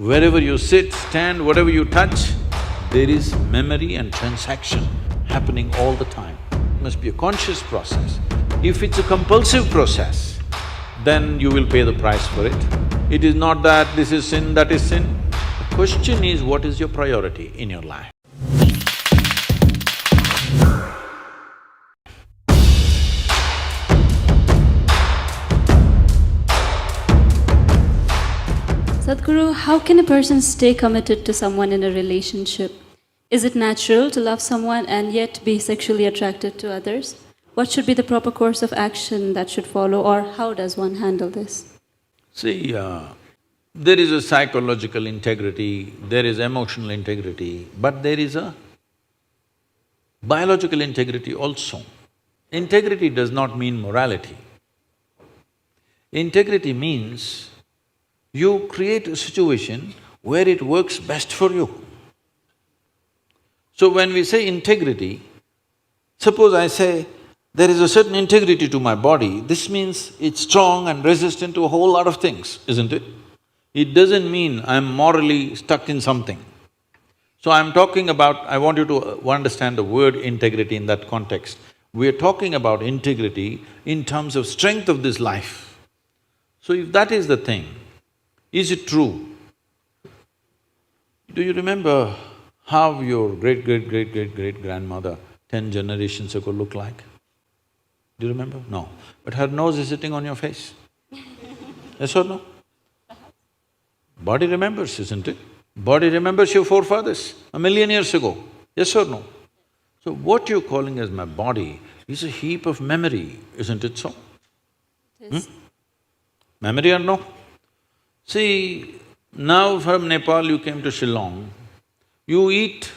Wherever you sit, stand, whatever you touch, there is memory and transaction happening all the time. It must be a conscious process. If it's a compulsive process, then you will pay the price for it. It is not that this is sin, that is sin. The question is, what is your priority in your life? Sadhguru, how can a person stay committed to someone in a relationship? Is it natural to love someone and yet be sexually attracted to others? What should be the proper course of action that should follow, or how does one handle this? See, there is a psychological integrity, there is emotional integrity, but there is a biological integrity also. Integrity does not mean morality. Integrity means you create a situation where it works best for you. So when we say integrity, suppose I say, there is a certain integrity to my body, this means it's strong and resistant to a whole lot of things, isn't it? It doesn't mean I'm morally stuck in something. So I'm talking about… I want you to understand the word integrity in that context. We're talking about integrity in terms of strength of this life. So if that is the thing, is it true? Do you remember how your great-great-great-great-great-grandmother 10 generations ago looked like? Do you remember? No. But her nose is sitting on your face. Yes or no? Body remembers, isn't it? Body remembers your forefathers 1,000,000 years ago. Yes or no? So what you're calling as my body is a heap of memory, isn't it so? Yes. Memory or no? See, now from Nepal you came to Shillong, you eat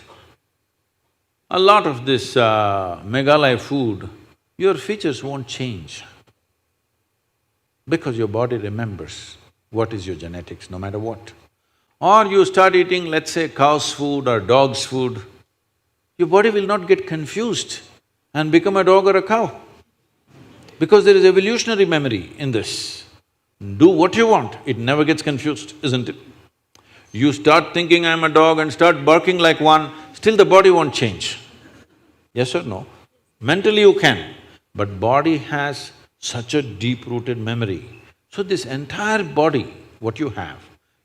a lot of this Meghalaya food, your features won't change because your body remembers what is your genetics, no matter what. Or you start eating, let's say, cow's food or dog's food, your body will not get confused and become a dog or a cow because there is evolutionary memory in this. Do what you want, it never gets confused, isn't it? You start thinking I'm a dog and start barking like one, still the body won't change. Yes or no? Mentally you can, but body has such a deep-rooted memory. So this entire body, what you have,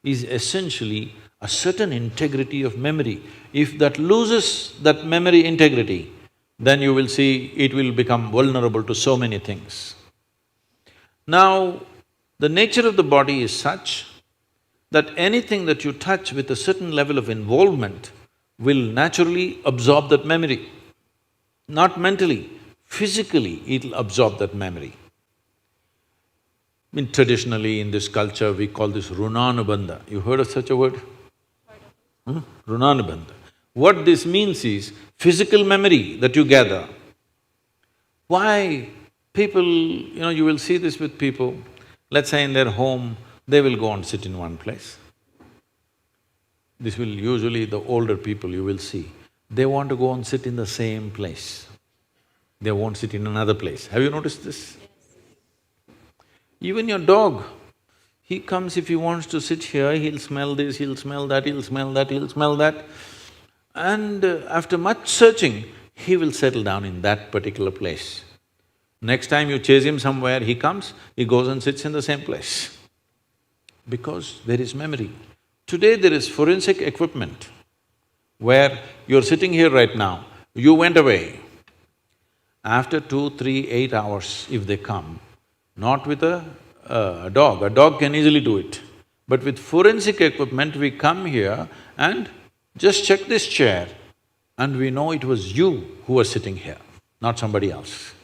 is essentially a certain integrity of memory. If that loses that memory integrity, then you will see it will become vulnerable to so many things. Now, the nature of the body is such that anything that you touch with a certain level of involvement will naturally absorb that memory. Not mentally, physically it'll absorb that memory. Traditionally in this culture, we call this runanubandha. You heard of such a word? Runanubandha. What this means is physical memory that you gather. Why people… you will see this with people, let's say in their home, they will go and sit in one place. This will usually the older people you will see, they want to go and sit in the same place. They won't sit in another place. Have you noticed this? Even your dog, he comes, if he wants to sit here, he'll smell this, he'll smell that, he'll smell that, he'll smell that. And after much searching, he will settle down in that particular place. Next time you chase him somewhere, he comes, he goes and sits in the same place. Because there is memory. Today there is forensic equipment where you're sitting here right now, you went away. After 2, 3, 8 hours, if they come, not with a dog can easily do it. But with forensic equipment, we come here and just check this chair and we know it was you who was sitting here, not somebody else.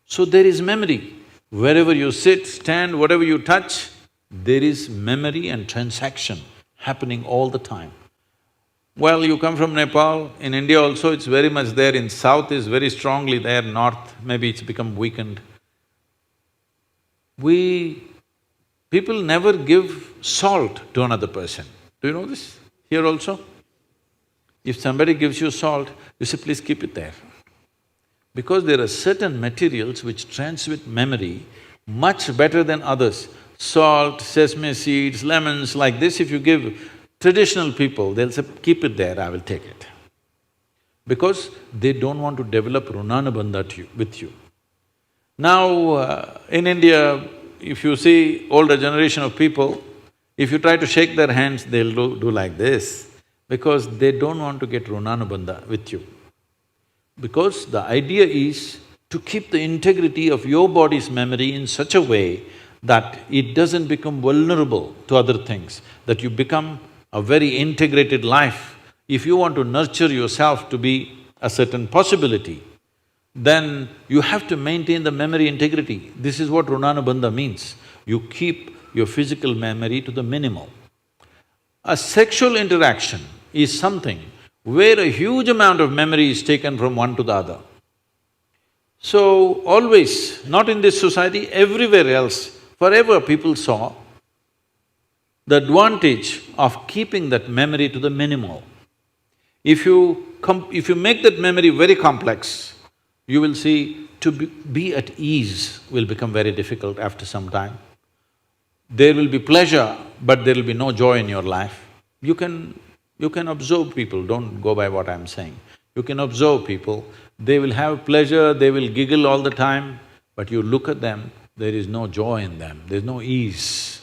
So there is memory. Wherever you sit, stand, whatever you touch, there is memory and transaction happening all the time. Well, you come from Nepal, in India also it's very much there, in south is very strongly there, north maybe it's become weakened. People never give salt to another person. Do you know this? Here also? If somebody gives you salt, you say, please keep it there. Because there are certain materials which transmit memory much better than others. salt, sesame seeds, lemons, like this, if you give traditional people, they'll say, keep it there, I will take it. Because they don't want to develop runanabandha with you. Now, in India, if you see older generation of people, if you try to shake their hands, they'll do like this, because they don't want to get runanabandha with you. Because the idea is to keep the integrity of your body's memory in such a way that it doesn't become vulnerable to other things, that you become a very integrated life. If you want to nurture yourself to be a certain possibility, then you have to maintain the memory integrity. This is what runanabandha means. You keep your physical memory to the minimal. A sexual interaction is something where a huge amount of memory is taken from one to the other. So, always, not in this society, everywhere else, forever people saw the advantage of keeping that memory to the minimal. If you make that memory very complex, you will see to be at ease will become very difficult after some time. There will be pleasure, but there will be no joy in your life. You can observe people, don't go by what I'm saying. You can observe people, they will have pleasure, they will giggle all the time, but you look at them, there is no joy in them, there's no ease.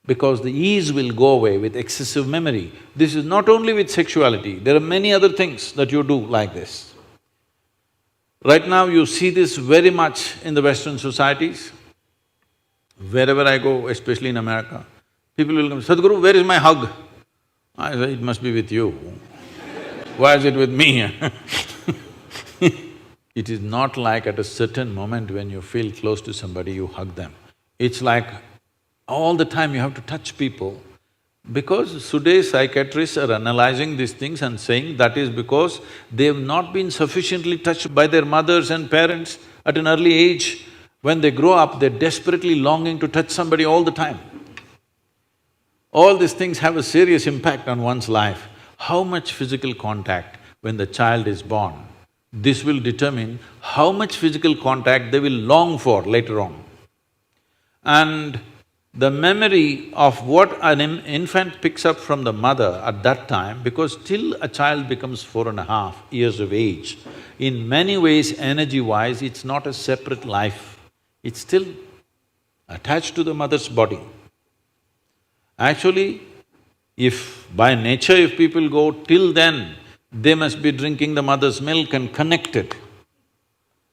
Because the ease will go away with excessive memory. This is not only with sexuality, there are many other things that you do like this. Right now you see this very much in the Western societies. Wherever I go, especially in America, people will come, Sadhguru, where is my hug? I say, it must be with you. Why is it with me? It is not like at a certain moment when you feel close to somebody, you hug them. It's like all the time you have to touch people. Because today's psychiatrists are analyzing these things and saying that is because they've not been sufficiently touched by their mothers and parents at an early age. When they grow up, they're desperately longing to touch somebody all the time. All these things have a serious impact on one's life. How much physical contact when the child is born, this will determine how much physical contact they will long for later on. And the memory of what an infant picks up from the mother at that time, because till a child becomes 4.5 years of age, in many ways, energy-wise, it's not a separate life, it's still attached to the mother's body. Actually, if by nature if people go till then, they must be drinking the mother's milk and connected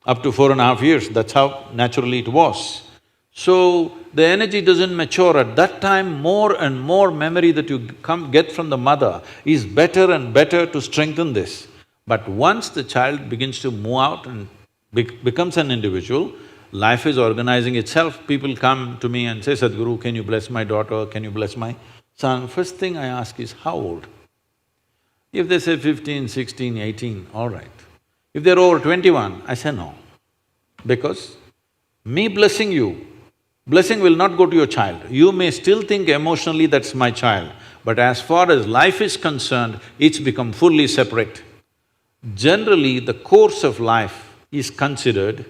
up to 4.5 years, that's how naturally it was. So, the energy doesn't mature at that time, more and more memory that you get from the mother is better and better to strengthen this. But once the child begins to move out and becomes an individual, life is organizing itself. People come to me and say, Sadhguru, can you bless my daughter, can you bless my son? First thing I ask is, how old? If they say 15, 16, 18, all right. If they're over 21, I say no. Because me blessing you, blessing will not go to your child. You may still think emotionally that's my child, but as far as life is concerned, it's become fully separate. Generally, the course of life is considered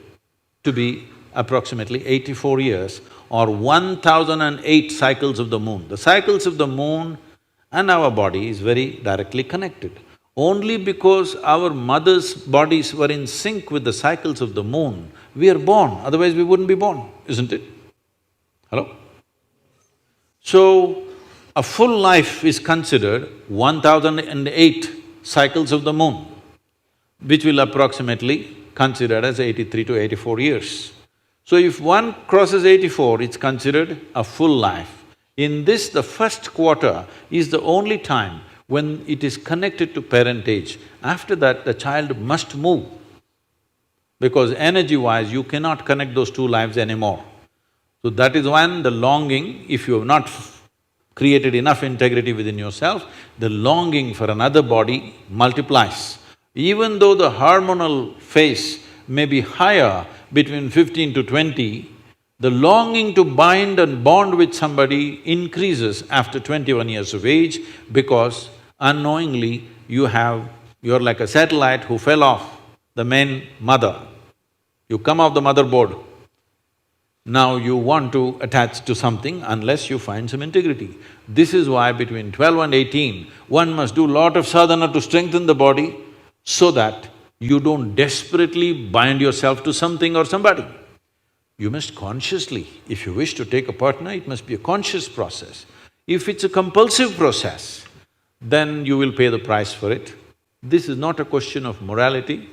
to be approximately 84 years or 1008 cycles of the moon. The cycles of the moon and our body is very directly connected. Only because our mother's bodies were in sync with the cycles of the moon, we are born, otherwise we wouldn't be born, isn't it? Hello? So, a full life is considered 1008 cycles of the moon, which will approximately considered as 83 to 84 years. So if one crosses 84, it's considered a full life. In this, the first quarter is the only time when it is connected to parentage. After that, the child must move, because energy-wise, you cannot connect those two lives anymore. So that is when the longing, if you have not created enough integrity within yourself, the longing for another body multiplies. Even though the hormonal phase may be higher between 15 to 20, the longing to bind and bond with somebody increases after 21 years of age, because unknowingly you're like a satellite who fell off the main mother. You come off the motherboard. Now you want to attach to something unless you find some integrity. This is why between 12 and 18, one must do lot of sadhana to strengthen the body so that you don't desperately bind yourself to something or somebody. You must consciously, if you wish to take a partner, it must be a conscious process. If it's a compulsive process, then you will pay the price for it. This is not a question of morality.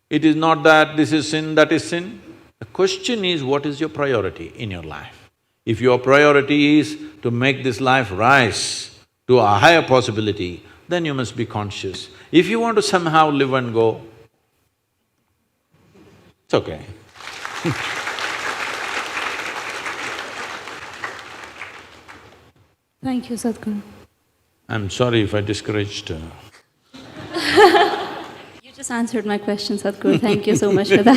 It is not that this is sin, that is sin. The question is, what is your priority in your life? If your priority is to make this life rise to a higher possibility, then you must be conscious. If you want to somehow live and go, it's okay. Thank you, Sadhguru. I'm sorry if I discouraged You just answered my question, Sadhguru. Thank you so much for that.